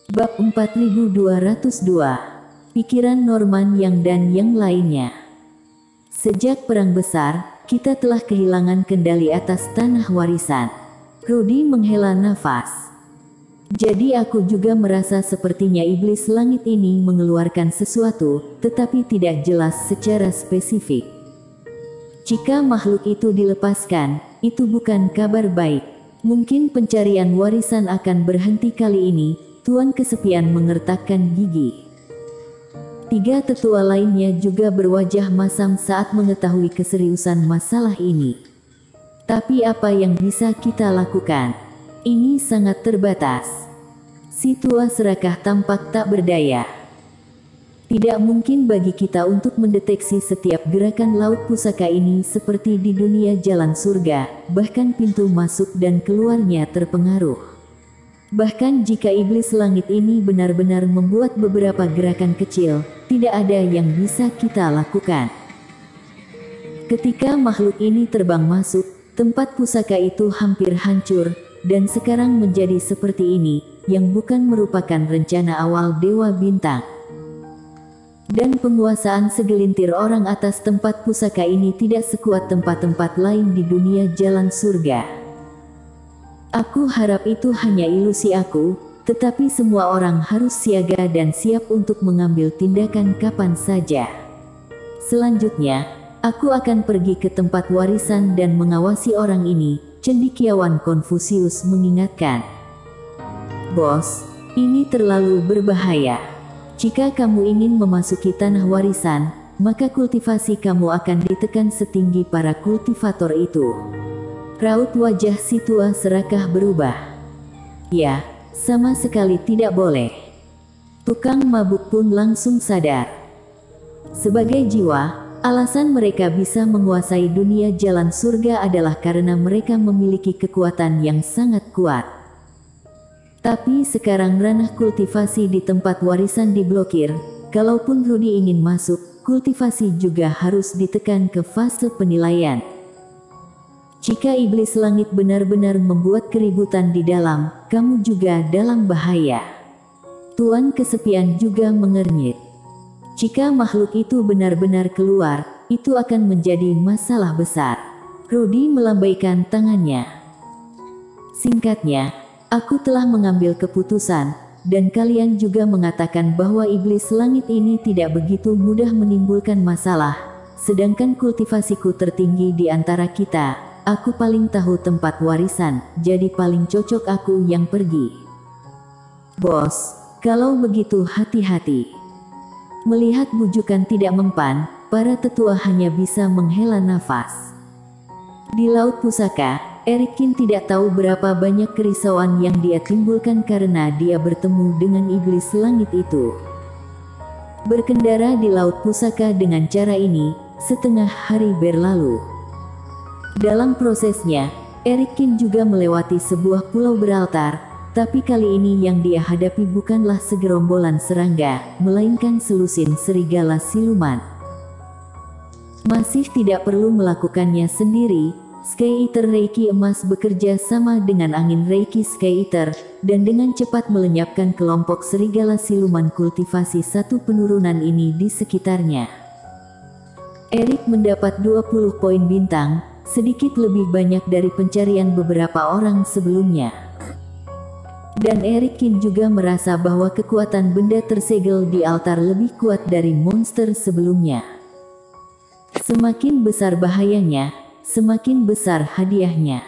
Bab 4202. Pikiran Norman Yang dan yang lainnya. Sejak Perang Besar, kita telah kehilangan kendali atas tanah warisan. Rudy menghela nafas. Jadi aku juga merasa sepertinya iblis langit ini mengeluarkan sesuatu, tetapi tidak jelas secara spesifik. Jika makhluk itu dilepaskan, itu bukan kabar baik. Mungkin pencarian warisan akan berhenti kali ini. Tuan Kesepian mengertakkan gigi. 3 tetua lainnya juga berwajah masam saat mengetahui keseriusan masalah ini. Tapi apa yang bisa kita lakukan? Ini sangat terbatas. Si tua serakah tampak tak berdaya. Tidak mungkin bagi kita untuk mendeteksi setiap gerakan laut pusaka ini seperti di dunia jalan surga, bahkan pintu masuk dan keluarnya terpengaruh. Bahkan jika iblis langit ini benar-benar membuat beberapa gerakan kecil, tidak ada yang bisa kita lakukan. Ketika makhluk ini terbang masuk, tempat pusaka itu hampir hancur, dan sekarang menjadi seperti ini, yang bukan merupakan rencana awal Dewa Bintang. Dan penguasaan segelintir orang atas tempat pusaka ini tidak sekuat tempat-tempat lain di dunia jalan surga. Aku harap itu hanya ilusi aku, tetapi semua orang harus siaga dan siap untuk mengambil tindakan kapan saja. Selanjutnya, aku akan pergi ke tempat warisan dan mengawasi orang ini, cendekiawan Konfusius mengingatkan. Bos, ini terlalu berbahaya. Jika kamu ingin memasuki tanah warisan, maka kultivasi kamu akan ditekan setinggi para kultivator itu. Raut wajah si tua serakah berubah. Ya, sama sekali tidak boleh. Tukang mabuk pun langsung sadar. Sebagai jiwa, alasan mereka bisa menguasai dunia jalan surga adalah karena mereka memiliki kekuatan yang sangat kuat. Tapi sekarang ranah kultivasi di tempat warisan diblokir. Kalaupun Rudy ingin masuk, kultivasi juga harus ditekan ke fase penilaian. Jika iblis langit benar-benar membuat keributan di dalam, kamu juga dalam bahaya. Tuan Kesepian juga mengernyit. Jika makhluk itu benar-benar keluar, itu akan menjadi masalah besar. Rudy melambaikan tangannya. Singkatnya, aku telah mengambil keputusan, dan kalian juga mengatakan bahwa iblis langit ini tidak begitu mudah menimbulkan masalah, sedangkan kultivasiku tertinggi di antara kita. Aku paling tahu tempat warisan, jadi paling cocok aku yang pergi. Bos, kalau begitu hati-hati. Melihat bujukan tidak mempan, para tetua hanya bisa menghela nafas. Di Laut Pusaka, Erikin tidak tahu berapa banyak kerisauan yang dia timbulkan karena dia bertemu dengan iblis langit itu. Berkendara di Laut Pusaka dengan cara ini, setengah hari berlalu. Dalam prosesnya, Erikin juga melewati sebuah pulau beraltar, tapi kali ini yang dia hadapi bukanlah segerombolan serangga, melainkan selusin serigala siluman. Masih tidak perlu melakukannya sendiri, Sky Eater Reiki emas bekerja sama dengan angin Reiki Sky Eater, dan dengan cepat melenyapkan kelompok serigala siluman kultivasi 1 penurunan ini di sekitarnya. Erik mendapat 20 poin bintang, sedikit lebih banyak dari pencarian beberapa orang sebelumnya. Dan Erikin juga merasa bahwa kekuatan benda tersegel di altar lebih kuat dari monster sebelumnya. Semakin besar bahayanya, semakin besar hadiahnya.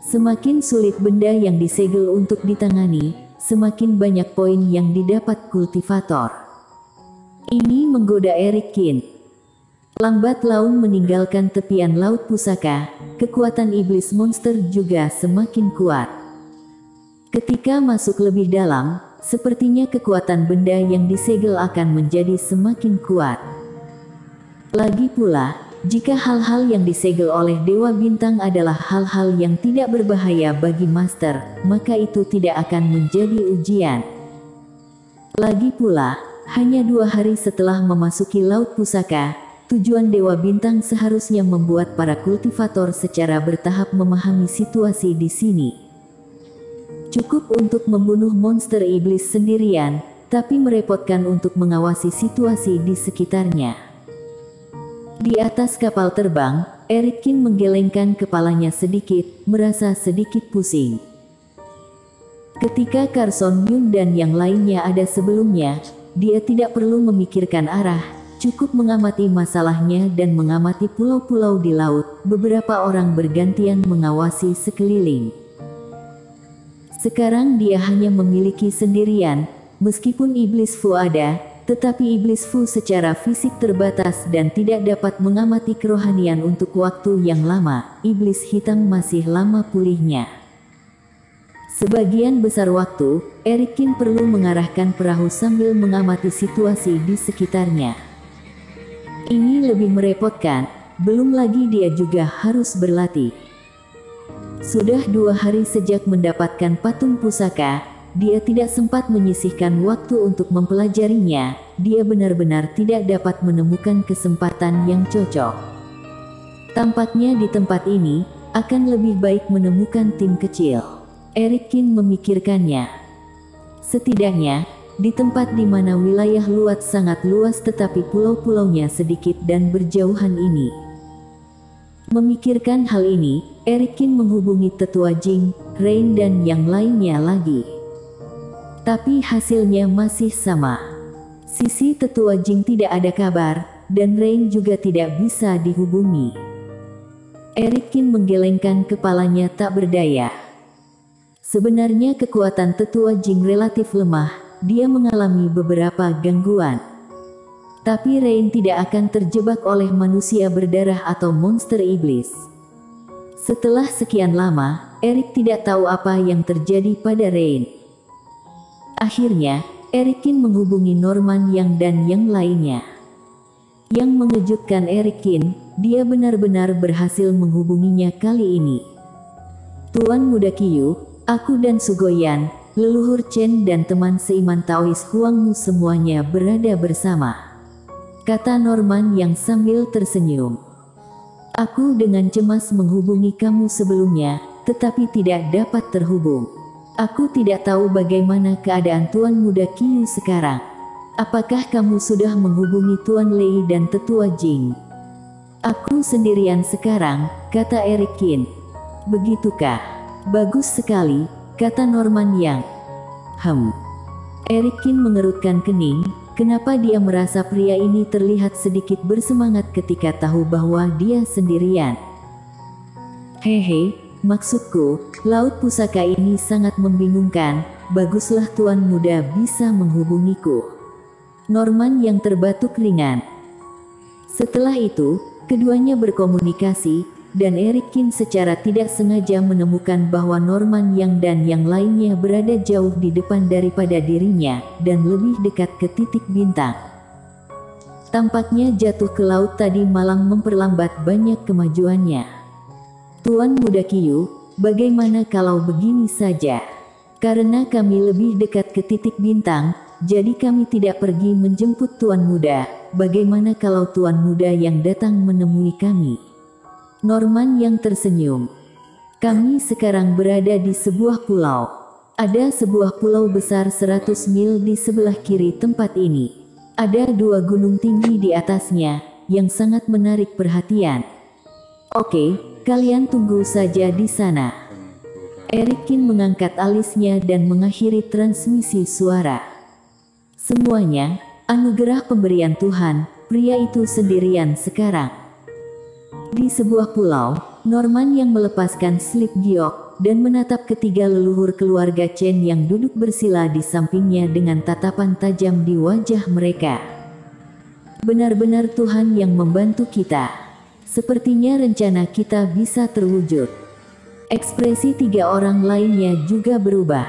Semakin sulit benda yang disegel untuk ditangani, semakin banyak poin yang didapat kultivator. Ini menggoda Erikin. Lambat laun meninggalkan tepian Laut Pusaka, kekuatan iblis monster juga semakin kuat. Ketika masuk lebih dalam, sepertinya kekuatan benda yang disegel akan menjadi semakin kuat. Lagi pula, jika hal-hal yang disegel oleh Dewa Bintang adalah hal-hal yang tidak berbahaya bagi master, maka itu tidak akan menjadi ujian. Lagi pula, hanya 2 hari setelah memasuki Laut Pusaka, tujuan Dewa Bintang seharusnya membuat para kultivator secara bertahap memahami situasi di sini. Cukup untuk membunuh monster iblis sendirian, tapi merepotkan untuk mengawasi situasi di sekitarnya. Di atas kapal terbang, Erikkin menggelengkan kepalanya sedikit, merasa sedikit pusing. Ketika Carson Yun dan yang lainnya ada sebelumnya, dia tidak perlu memikirkan arah, cukup mengamati masalahnya dan mengamati pulau-pulau di laut. Beberapa orang bergantian mengawasi sekeliling. Sekarang dia hanya memiliki sendirian, meskipun Iblis Fu ada, tetapi Iblis Fu secara fisik terbatas dan tidak dapat mengamati kerohanian untuk waktu yang lama. Iblis hitam masih lama pulihnya. Sebagian besar waktu, Erikkin perlu mengarahkan perahu sambil mengamati situasi di sekitarnya. Ini lebih merepotkan, belum lagi dia juga harus berlatih. Sudah 2 hari sejak mendapatkan patung pusaka, dia tidak sempat menyisihkan waktu untuk mempelajarinya. Dia benar-benar tidak dapat menemukan kesempatan yang cocok. Tampaknya di tempat ini, akan lebih baik menemukan tim kecil. Erikkin memikirkannya. Setidaknya, di tempat di mana wilayah luat sangat luas tetapi pulau-pulaunya sedikit dan berjauhan ini. Memikirkan hal ini, Erikkin menghubungi Tetua Jing, Rain dan yang lainnya lagi. Tapi hasilnya masih sama. Sisi Tetua Jing tidak ada kabar, dan Rain juga tidak bisa dihubungi. Erikkin menggelengkan kepalanya tak berdaya. Sebenarnya kekuatan Tetua Jing relatif lemah, dia mengalami beberapa gangguan. Tapi Rain tidak akan terjebak oleh manusia berdarah atau monster iblis. Setelah sekian lama, Erik tidak tahu apa yang terjadi pada Rain. Akhirnya, Erikkin menghubungi Norman Yang dan yang lainnya. Yang mengejutkan Erikkin, dia benar-benar berhasil menghubunginya kali ini. Tuan Muda Qiu, aku dan Sugoyan, leluhur Chen dan teman seiman Taois Huangmu semuanya berada bersama, kata Norman yang sambil tersenyum. Aku dengan cemas menghubungi kamu sebelumnya, tetapi tidak dapat terhubung. Aku tidak tahu bagaimana keadaan Tuan Muda Qiu sekarang. Apakah kamu sudah menghubungi Tuan Lei dan Tetua Jing? Aku sendirian sekarang, kata Erikkin. Begitukah? Bagus sekali, kata Norman Yang. Erikkin mengerutkan kening. Kenapa dia merasa pria ini terlihat sedikit bersemangat ketika tahu bahwa dia sendirian? Hehe, maksudku, laut pusaka ini sangat membingungkan. Baguslah Tuan Muda bisa menghubungiku. Norman yang terbatuk ringan. Setelah itu, keduanya berkomunikasi, dan Erikkin secara tidak sengaja menemukan bahwa Norman Yang dan yang lainnya berada jauh di depan daripada dirinya, dan lebih dekat ke titik bintang. Tampaknya jatuh ke laut tadi malam memperlambat banyak kemajuannya. Tuan Muda Qiu, bagaimana kalau begini saja? Karena kami lebih dekat ke titik bintang, jadi kami tidak pergi menjemput Tuan Muda. Bagaimana kalau Tuan Muda yang datang menemui kami? Norman yang tersenyum. Kami sekarang berada di sebuah pulau. Ada sebuah pulau besar 100 mil di sebelah kiri tempat ini. Ada 2 gunung tinggi di atasnya, yang sangat menarik perhatian. Oke, kalian tunggu saja di sana. Erikkin mengangkat alisnya dan mengakhiri transmisi suara. Semuanya, anugerah pemberian Tuhan, pria itu sendirian sekarang. Di sebuah pulau, Norman yang melepaskan slip giok, dan menatap ketiga leluhur keluarga Chen yang duduk bersila di sampingnya dengan tatapan tajam di wajah mereka. Benar-benar Tuhan yang membantu kita. Sepertinya rencana kita bisa terwujud. Ekspresi 3 orang lainnya juga berubah.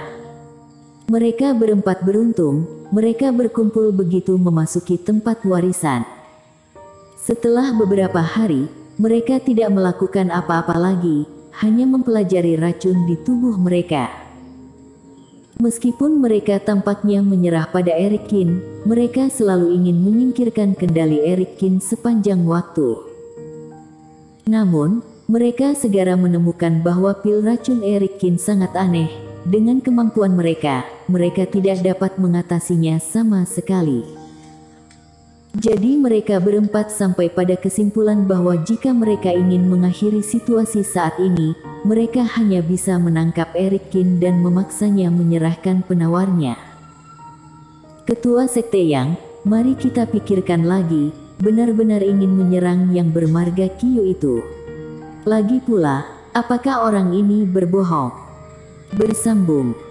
Mereka berempat beruntung, mereka berkumpul begitu memasuki tempat warisan. Setelah beberapa hari, mereka tidak melakukan apa-apa lagi, hanya mempelajari racun di tubuh mereka. Meskipun mereka tampaknya menyerah pada Erikkin, mereka selalu ingin menyingkirkan kendali Erikkin sepanjang waktu. Namun, mereka segera menemukan bahwa pil racun Erikkin sangat aneh, dengan kemampuan mereka, mereka tidak dapat mengatasinya sama sekali. Jadi mereka berempat sampai pada kesimpulan bahwa jika mereka ingin mengakhiri situasi saat ini, mereka hanya bisa menangkap Eric Kin dan memaksanya menyerahkan penawarnya. Ketua Sekte Yang, mari kita pikirkan lagi, benar-benar ingin menyerang yang bermarga Kyu itu. Lagi pula, apakah orang ini berbohong? Bersambung.